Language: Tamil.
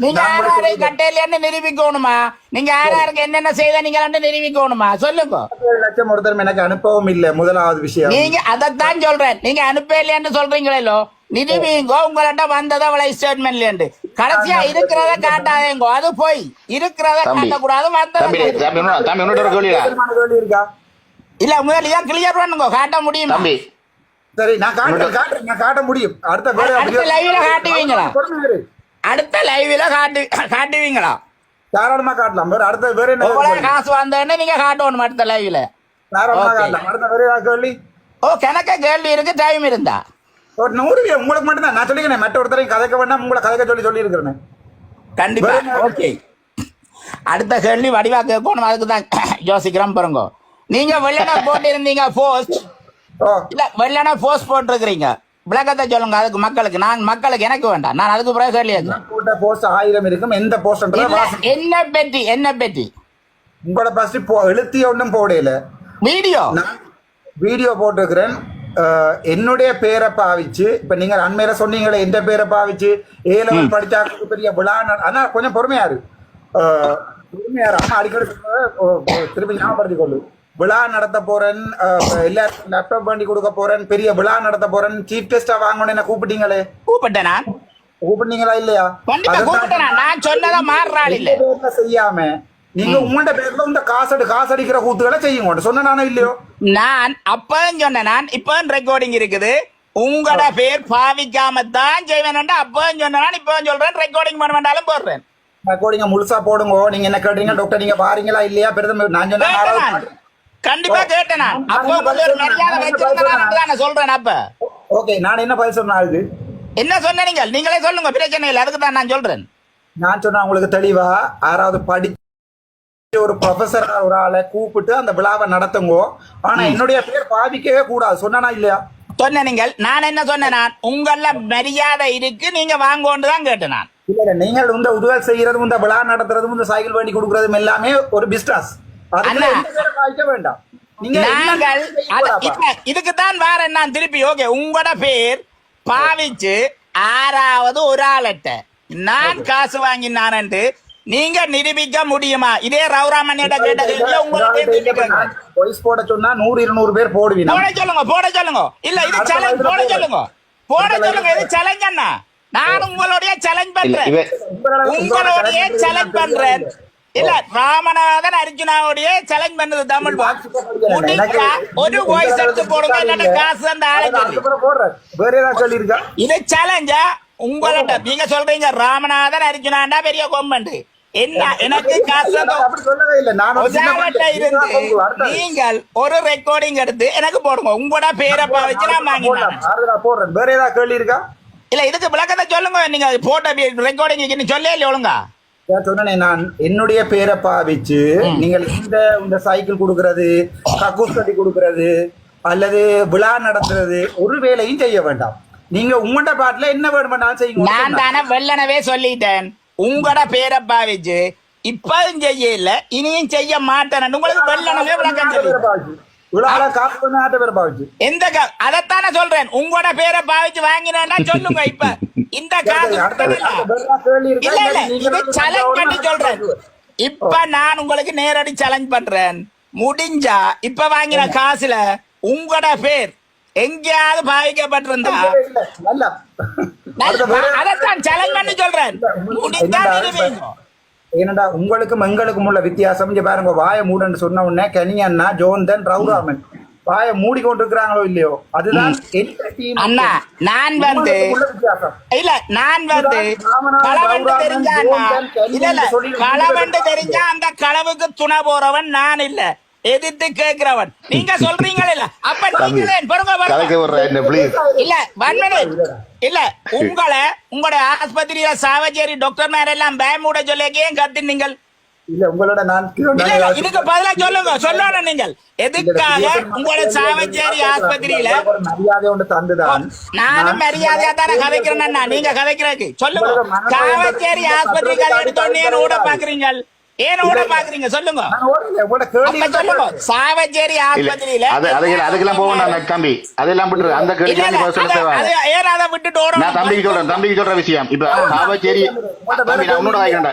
நீங்க யாராரை கட்டையில நிரூபிக்கணுமா? நீங்க யாராருக்கு என்னென்ன செய்த நீங்க நிரூபிக்கணுமா? சொல்லுங்க. 7 லட்சம் ஒருத்தர் எனக்கு அனுப்பவும் இல்லை. முதலாவது விஷயம் நீங்க அதைத்தான் சொல்றேன். நீங்க அனுப்பலைன்னு சொல்றீங்களோ, நிரூபிங்கோ. உங்கள்ட்ட வந்ததை அவளை ஸ்டேட்மெண்ட்ல கடைசியா இருக்கிறத காட்டாதேங்கோ. அது போய் இருக்கிறத காட்டக்கூடாது. இருக்கா இல்ல முதல்ல கிளியர் பண்ணுங்க. காட்ட முடியும். சரி, நான் காட்ட முடியும். அடுத்த லைவ்ல காட்டுவீங்களா? அடுத்த லைவ்ல காட்டுவீங்களா? தாராளமா காட்டலாம். அடுத்த வேற என்ன காசு வந்தோடனே நீங்க காட்டணும். அடுத்த லைவ்ல தாராளமா காட்டலாம். அடுத்த வேற கேள்வி. ஓ, கணக்க கேள்வி இருக்கு. டைம் இருந்தா ஒரு 100 உங்களுக்கு மட்டும் தான் நான் சொல்லிக்கிறேன். மற்ற ஒருத்தரையும் கதைக்க வேண்டாம். உங்களை கதைக்க சொல்லி இருக்கிறேன். கண்டிப்பா. ஓகே, அடுத்த கேள்வி வடிவா கேட்கணும். அதுக்கு தான் யோசிக்கிறோம். பாருங்க, நீங்க வெள்ளனா போட்டு இருந்தீங்க போஸ்ட். இல்ல, வெள்ளனா போஸ்ட் போட்டிருக்கிறீங்க. விளக்கத்தை சொல்லுங்க அதுக்கு மக்களுக்கு. நான் மக்களுக்கு எனக்கு வேண்டாம். நான் அதுக்கு பிறகு கேள்வி போட்ட போஸ்ட் 1000 இருக்கும். எந்த போஸ்ட் என்ன பெட்டி உங்களோட ஃபர்ஸ்ட் எழுத்திய ஒன்றும் போடல. வீடியோ போட்டிருக்கிறேன். என்னுடைய பேரை பாவிச்சு, இப்ப நீங்க அண்மையில சொன்னீங்களே எந்த பேரை பாவிச்சு ஏலவன் படிச்சா பெரிய விழா. ஆனா கொஞ்சம் பொறுமையாரு அம்மா அடிக்கடி திருப்பி ஞாபகப்படுத்திக் கொள்ளு. விழா நடத்த போறேன், எல்லாருக்கும் லேப்டாப் பண்ணி கொடுக்க போறேன், பெரிய விழா நடத்த போறேன், சீஃப் கெஸ்டா வாங்கணும். என்ன கூப்பிட்டீங்களே? கூப்பிட்டீங்களா இல்லையா? செய்யாம நீங்க உங்களோட பேர்ல இந்த காசடிக்கிற கூத்துக்களை செய்யுங்க. சொன்னானோ இல்லையோ? நான் அப்பன்னு சொன்னேன். நான் இப்ப ரெக்கார்டிங் இருக்குது. உங்களோட பேர் பாவிக்காம தான் செய்வேன். அப்பன்னு சொன்னேன். இப்ப சொல்றேன். ரெக்கார்டிங் பண்ண வேண்டாலும் போடுறேன். ரெக்கார்டிங்க முழுசா போடுங்க. நீங்க என்ன கேட்டீங்க டாக்டர்? நீங்க பாருங்களா இல்லையா? பெருதம் நான் சொன்னேன். கண்டிப்பா கேட்டேன். நான் அப்ப மரியாதை வச்சிருந்தேன் சொல்றேன். அப்ப ஓகே, நான் என்ன பதில் சொன்னேன்? என்ன சொன்ன நீங்களே சொல்லுங்க. பிரச்சனை இல்லை. அதுக்கு தான் நான் சொல்றேன். நான் சொன்ன உங்களுக்கு தெளிவா யாராவது படிச்சு ஒரு ப்ரொஃபஸர் ஒரு ஆளை கூப்பிட்டு அந்த விழாவை நடத்துங்க. ஆனா என்னுடைய பேர் பாவிக்கவே கூடாது. சொன்னா இல்லையா? சொன்ன நீங்கள். நான் என்ன சொன்னேன்? நான் உங்கள மரியாதை இருக்கு, நீங்க வாங்கோன்னு தான் கேட்டேன். நான் இல்ல, நீங்கள் இந்த உதவி செய்யறதும் இந்த விழா நடத்துறதும் இந்த சைக்கிள் வண்டி கொடுக்கறதும் எல்லாமே ஒரு பிசினஸ். வேண்டாம். இதுக்குத்தான் வேற நான் திருப்பி ஓகே உங்களோட பேர் பாவிச்சு 6வது ஒரு ஆளட்ட நான் காசு வாங்கினான் நீங்க நிரூபிக்க முடியுமா? இதே ரவுராமன்யிட கேட்ட போட சொன்னா 100-200 பேர் போடுவீங்க. போட சொல்லுங்க. இல்ல, இது சேலஞ்ச். போட சொல்லுங்க. இது சேலஞ்ச் அண்ணா. நான் உங்களுடைய சேலஞ்ச் பண்றேன். இல்ல, ராமநாதன் அர்ஜுனாவுடைய சேலஞ்ச் பண்ணது தமிழ் ஒரு வாய்ஸ் எடுத்து போடுங்க. காசு அந்த இது சேலஞ்சா உங்களோட? நீங்க சொல்றீங்க ராமநாதன் அர்ஜுனாண்டா பெரிய கொம்பண்டு. என்ன எனக்கு காசு நீங்கள் ஒரு ரெக்கார்டிங் எடுத்து எனக்கு போடுங்க. உங்களோட பேரை பாவிச்சு நான் வாங்கினேன். வேற ஏதாவது கேள்வி இருக்கா? இல்ல, இதுக்கு விளக்கத்தை சொல்லுங்க. நீங்க போட்ட ரெக்கார்டிங் சொல்ல இல்லையா? ஒழுங்கா சொன்னேன். நான் என்னுடைய பேரை பாவிச்சு நீங்கள் இந்த சைக்கிள் கொடுக்கறது, கக்கூஸ்கட்டி கொடுக்கறது அல்லது விழா நடத்துறது ஒரு வேலையும் செய்ய வேண்டாம். நீங்க உங்களோட பாட்டுல என்ன வேணும்னாலும் செய்யுங்க. நான் தானே வெள்ளனவே சொல்லிட்டேன். உங்களோட பேரை பாவிச்சு இப்பவும் செய்யல, இனியும் செய்ய மாட்டேன். உங்களுக்கு வெள்ளனவே விளக்கம் எந்த அதைத்தானே சொல்றேன். உங்களோட பேரை பாவிச்சு வாங்கினா சொல்லுங்க. இப்ப இந்த காசு சேலஞ்ச் பண்ணி சொல்றேன். இப்ப நான் உங்களுக்கு நேரடி சேலஞ்ச் பண்றேன். முடிஞ்சா இப்ப வாங்கின காசுல உங்களோட பேர் எங்கேயாவது பாவிக்கப்பட்டிருந்தா அதைத்தான் சேலஞ்ச் பண்ணி சொல்றேன். முடிஞ்சா ஏனடா உங்களுக்கும் எங்களுக்கும் உள்ள வித்தியாசம் இங்க பாருங்க. வாய மூடன்னு சொன்ன உடனே கனியண்ணா, ஜோந்தன், ரவுராமன் வாய மூடி கொண்டிருக்கிறாங்களோ இல்லையோ, அதுதான் அண்ணா. நான் வந்து இல்ல, நான் வந்து களவண்டு தெரிஞ்சா இல்ல களவண்டு தெரிஞ்சா அந்த களவுக்கு துணை போறவன் நான் இல்ல, எதிர்த்து கேட்கிறவன். நீங்க சொல்றீங்களா? இல்ல அப்ப இல்ல இல்ல உங்களோட ஆஸ்பத்திரியில சாவச்சேரி டாக்டர் மேல எல்லாம் பயமூட சொல்லியே கத்து நீங்கள் இல்ல உங்களோட நான் இதுக்கு பதிலா சொல்லுங்க. சொல்லணும் நீங்கள் எதுக்காக உங்களோட சாவச்சேரி ஆஸ்பத்திரியில மரியாதை ஒன்று தந்துதான். நானும் மரியாதையா தானே கதைக்கிறேன். நீங்க கதைக்கிறதுக்கு சொல்லுங்க. சாவச்சேரி ஆஸ்பத்திரி கதை எடுத்தோடனே ஓட பாக்குறீங்க. ஏன் ஓட பாக்குறீங்க சொல்லுங்க. நான் ஓடல, உங்களோட கேள்வி அப்ப சொல்லுங்க. சாவச்சேரி ஆஸ்பத்திரியில அதுக்கெல்லாம் போகணும் தம்பி, அதெல்லாம் விட்டுரு. அந்த கேள்வி ஏன் அதை விட்டுட்டு ஓட நான் தம்பிக்கு சொல்றேன் விஷயம். இப்ப சாவச்சேரி, நான் உன்னோட